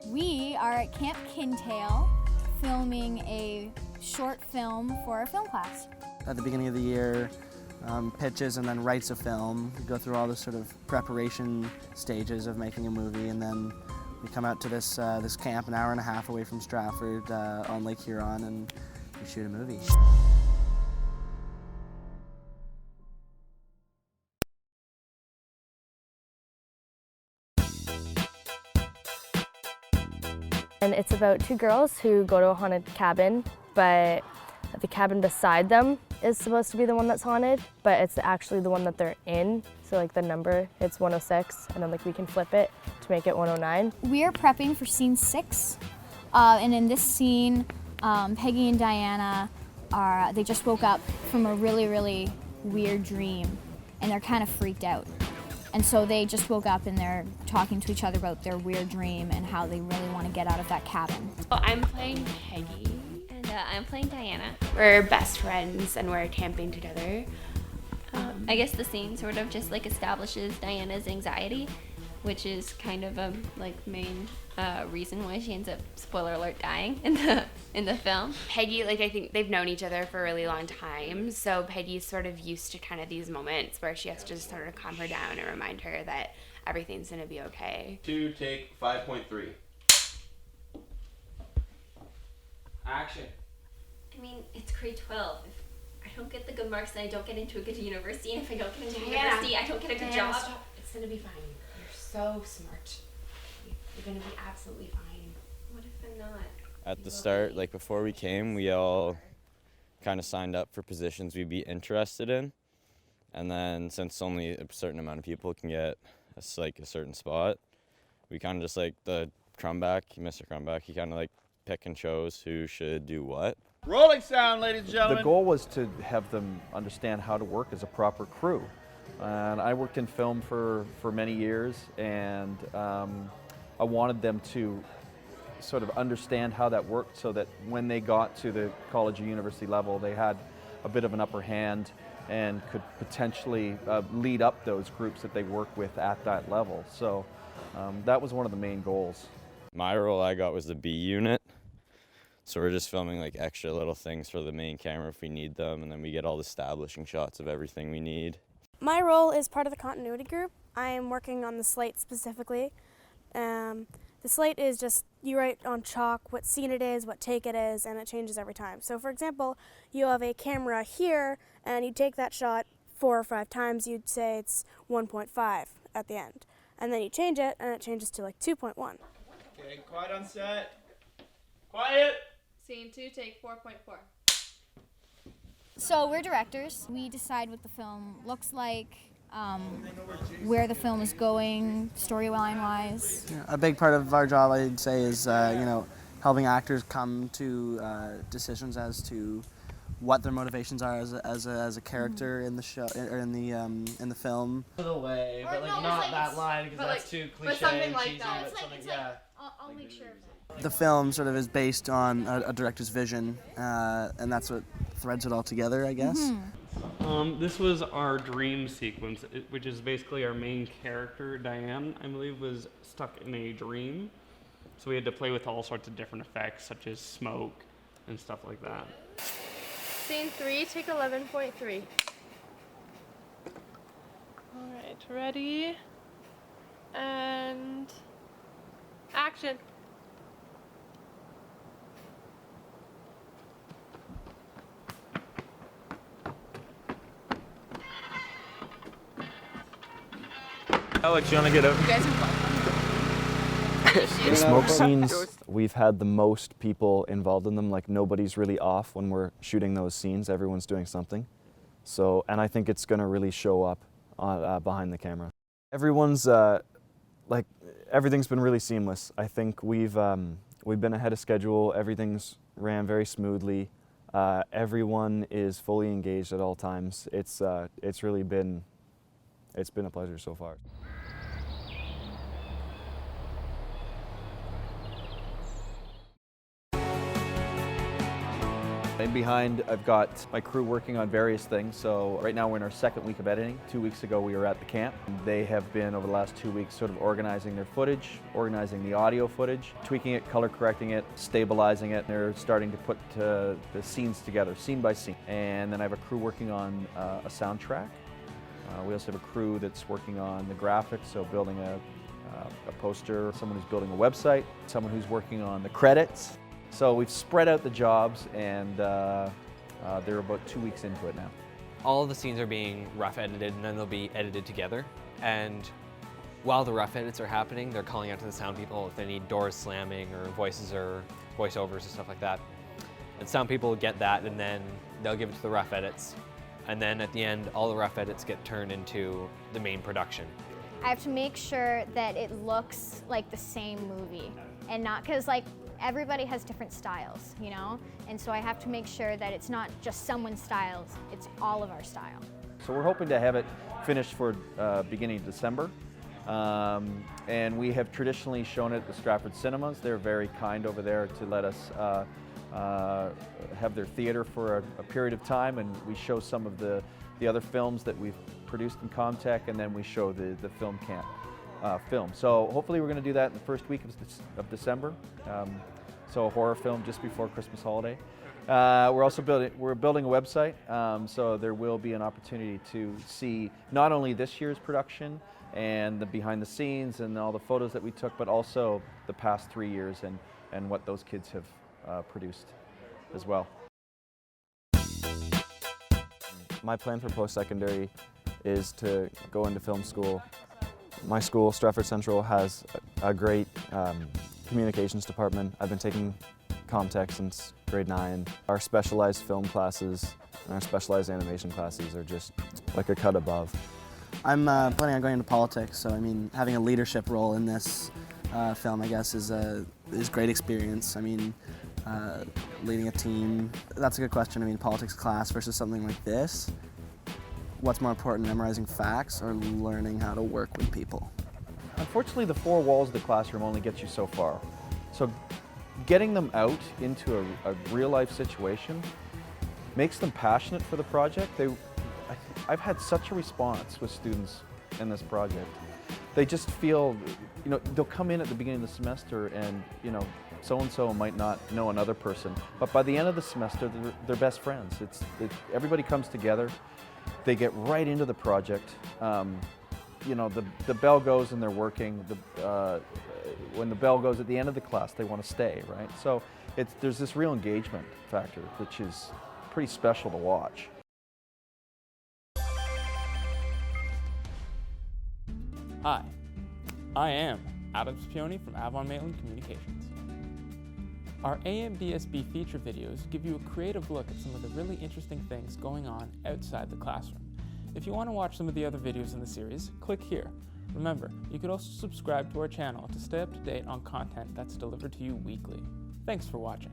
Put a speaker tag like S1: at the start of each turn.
S1: We are at Camp Kintail filming a short film for our film class.
S2: At the beginning of the year, pitches and then writes a film. We go through all the sort of preparation stages of making a movie, and then we come out to this camp an hour and a half away from Stratford on Lake Huron, and we shoot a movie.
S3: And it's about two girls who go to a haunted cabin, but the cabin beside them is supposed to be the one that's haunted, but it's actually the one that they're in. So like the number, it's 106, and then like we can flip it to make it 109.
S1: We are prepping for scene 6, and in this scene, Peggy and Diana they just woke up from a really, really weird dream, and they're kind of freaked out. And so they just woke up and they're talking to each other about their weird dream and how they really want to get out of that cabin.
S4: Well, I'm playing Peggy. And I'm playing Diana. We're best friends and we're camping together.
S5: I guess the scene sort of just like establishes Diana's anxiety, which is kind of a main reason why she ends up, spoiler alert, dying in the film.
S4: Peggy, I think they've known each other for a really long time, so Peggy's sort of used to kind of these moments where she has to just sort of calm her down and remind her that everything's gonna be okay.
S6: 2, take 5.3. Action.
S5: I mean, it's grade 12. If I don't get the good marks, then I don't get into a good university, and if I don't get into university, I don't get a good job.
S4: Stop. It's gonna be fine. You're so smart. You're gonna be absolutely fine.
S5: What if I'm not?
S7: At the start, before we came, we all kind of signed up for positions we'd be interested in. And then since only a certain amount of people can get a certain spot, we kind of just the Crumback, Mr. Crumback, he kind of pick and chose who should do what.
S6: Rolling sound, ladies and gentlemen.
S8: The goal was to have them understand how to work as a proper crew. And I worked in film for many years, and I wanted them to sort of understand how that worked so that when they got to the college or university level, they had a bit of an upper hand and could potentially lead up those groups that they work with at that level. So that was one of the main goals.
S7: My role I got was the B unit. So we're just filming extra little things for the main camera if we need them, and then we get all the establishing shots of everything we need.
S9: My role is part of the continuity group. I am working on the slate specifically. The slate is just, you write on chalk what scene it is, what take it is, and it changes every time. So for example, you have a camera here, and you take that shot 4 or 5 times, you'd say it's 1.5 at the end. And then you change it, and it changes to 2.1.
S6: Okay, quiet on set. Quiet!
S10: Scene 2, take 4.4.
S1: So we're directors. We decide what the film looks like, where the film is going, storyline-wise.
S2: Yeah, a big part of our job, I'd say, is helping actors come to decisions as to what their motivations are as a character in the show or in the film.
S6: The way, but
S10: no,
S6: not that line because that's too cliche.
S10: But something
S6: and
S10: like
S6: cheesy,
S10: that.
S6: but something,
S10: I'll make sure of that.
S2: The film sort of is based on a director's vision, and that's what threads it all together, I guess.
S10: Mm-hmm.
S11: This was our dream sequence, which is basically our main character, Diane, I believe, was stuck in a dream. So we had to play with all sorts of different effects, such as smoke and stuff like that.
S10: Scene 3, take 11.3. All right, ready? And action.
S6: Alex, you want to get up?
S10: You guys are
S8: The smoke scenes, we've had the most people involved in them. Nobody's really off when we're shooting those scenes. Everyone's doing something. So, and I think it's going to really show up on, behind the camera. Everyone's, everything's been really seamless. I think we've been ahead of schedule. Everything's ran very smoothly.
S12: Everyone is fully engaged at all times. It's really been a pleasure so far.
S8: In behind, I've got my crew working on various things. So right now we're in our second week of editing. 2 weeks ago we were at the camp. They have been, over the last 2 weeks, sort of organizing their footage, organizing the audio footage, tweaking it, color correcting it, stabilizing it. They're starting to put the scenes together, scene by scene. And then I have a crew working on a soundtrack. We also have a crew that's working on the graphics, so building a poster, someone who's building a website, someone who's working on the credits. So we've spread out the jobs, and they're about 2 weeks into it now.
S13: All of the scenes are being rough edited, and then they'll be edited together. And while the rough edits are happening, they're calling out to the sound people if they need doors slamming or voices or voiceovers and stuff like that. And sound people will get that, and then they'll give it to the rough edits. And then at the end, all the rough edits get turned into the main production.
S1: I have to make sure that it looks like the same movie, and not because like everybody has different styles, you know? And so I have to make sure that it's not just someone's styles, it's all of our style.
S8: So we're hoping to have it finished for beginning of December. And we have traditionally shown it at the Stratford Cinemas. They're very kind over there to let us have their theater for a period of time, and we show some of the other films that we've produced in Comtech, and then we show the film camp film. So hopefully we're going to do that in the first week of December. So a horror film just before Christmas holiday. We're also building a website, so there will be an opportunity to see not only this year's production and the behind the scenes and all the photos that we took, but also the past 3 years and what those kids have produced as well.
S12: My plan for post-secondary is to go into film school. My school, Stratford Central, has a great communications department. I've been taking Comtech since grade 9. Our specialized film classes and our specialized animation classes are just like a cut above.
S2: I'm planning on going into politics, so I mean, having a leadership role in this film, I guess, is great experience. I mean, leading a team, that's a good question. I mean, politics class versus something like this. What's more important, memorizing facts or learning how to work with people?
S8: Unfortunately, the four walls of the classroom only get you so far. So getting them out into a real-life situation makes them passionate for the project. I've had such a response with students in this project. They just feel, you know, they'll come in at the beginning of the semester and, you know, so-and-so might not know another person, but by the end of the semester, they're best friends. Everybody comes together. They get right into the project. You know, the bell goes and they're working. When the bell goes at the end of the class, they want to stay, right? So there's this real engagement factor, which is pretty special to watch.
S14: Hi, I am Adam Scipione from Avon Maitland Communications. Our AMDSB feature videos give you a creative look at some of the really interesting things going on outside the classroom. If you want to watch some of the other videos in the series, click here. Remember, you could also subscribe to our channel to stay up to date on content that's delivered to you weekly. Thanks for watching.